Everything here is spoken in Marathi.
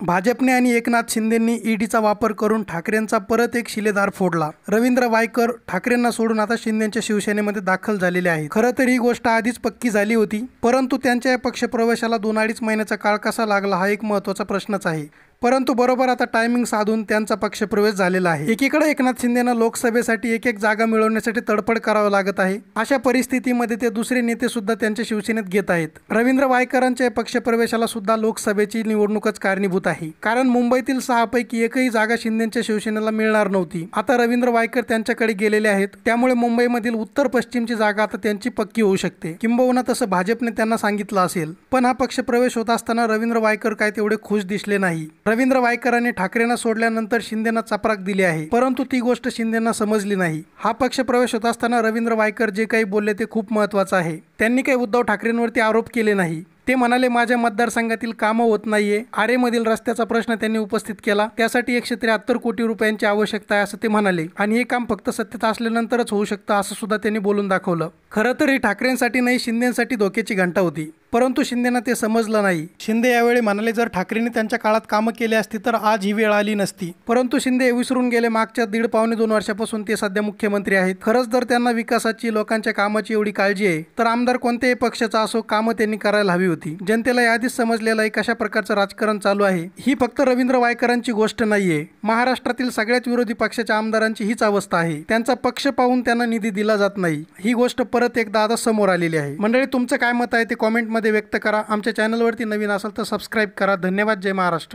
भाजपने आणि एकनाथ शिंदेंनी ईडीचा वापर करून ठाकरेंचा परत एक शिलेदार फोडला। रवींद्र वायकर ठाकरेंना सोडून आता शिंदेंच्या शिवसेनेमध्ये दाखल झालेले आहेत। खरं तर ही गोष्ट आधीच पक्की झाली होती, परंतु त्यांच्या या पक्षप्रवेशाला 2-2.5 महिन्याचा काळ कसा लागला हा एक महत्त्वाचा प्रश्नच आहे। परंतु बरोबर आता टायमिंग साधून त्यांचा पक्षप्रवेश झालेला आहे। एकीकडे एकनाथ शिंदेंना लोकसभेसाठी एक जागा मिळवण्यासाठी तडफड करावं लागत आहे। अशा परिस्थितीमध्ये ते दुसरे नेते सुद्धा त्यांच्या शिवसेनेत घेत आहेत। रवींद्र वायकरांच्या पक्षप्रवेशाला सुद्धा लोकसभेची निवडणूकच कारणीभूत आहे, कारण मुंबईतील 6 पैकी एकही जागा शिंदेंच्या शिवसेनेला मिळणार नव्हती। आता रवींद्र वायकर त्यांच्याकडे गेलेले आहेत, त्यामुळे मुंबईमधील उत्तर पश्चिमची जागा आता त्यांची पक्की होऊ शकते, किंबहुना तसं भाजपने त्यांना सांगितलं असेल। पण हा पक्षप्रवेश होत असताना रवींद्र वायकर काय तेवढे खुश दिसले नाही। रवींद्र वायकरांनी ठाकरेंना सोडल्यानंतर शिंदेंना चपराक दिली आहे, परंतु ती गोष्ट शिंदेंना समजली नाही। हा पक्षप्रवेश होत असताना रवींद्र वायकर जे काही बोलले ते खूप महत्त्वाचं आहे। त्यांनी काही उद्धव ठाकरेंवरती आरोप केले नाही। ते म्हणाले, माझ्या मतदारसंघातील कामं होत नाहीये। आरेमधील रस्त्याचा प्रश्न त्यांनी उपस्थित केला, त्यासाठी 173 कोटी रुपयांची आवश्यकता आहे असं ते म्हणाले, आणि हे काम फक्त सत्तेत असल्यानंतरच होऊ शकतं असं सुद्धा त्यांनी बोलून दाखवलं। खरं तर ही ठाकरेंसाठी नाही, शिंदेंसाठी धोक्याची घंटा होती, परंतु शिंदेंना ते समजलं नाही। शिंदे यावेळी म्हणाले, जर ठाकरेंनी त्यांच्या काळात कामं केली असती तर आज ही वेळ आली नसती। परंतु शिंदे विसरून गेले, मागच्या 1.5-2 वर्षापासून ते सध्या मुख्यमंत्री आहेत। खरंच जर त्यांना विकासाची, लोकांच्या कामाची एवढी काळजी आहे तर आमदार कोणत्याही पक्षाचा असो, कामं त्यांनी करायला हवी होती। जनतेला याआधीच समजलेलं आहे कशा प्रकारचं राजकारण चालू आहे। ही फक्त रवींद्र वायकरांची गोष्ट नाहीये, महाराष्ट्रातील सगळ्याच विरोधी पक्षाच्या आमदारांची हीच अवस्था आहे। त्यांचा पक्ष पाहून त्यांना निधी दिला जात नाही। ही गोष्ट परत एकदा आता समोर आलेली आहे। मंडळी, तुमचं काय मत आहे ते कॉमेंटमध्ये व्यक्त करा। आमच्या चॅनलवरती नवीन असाल तर सबस्क्राईब करा। धन्यवाद। जय महाराष्ट्र।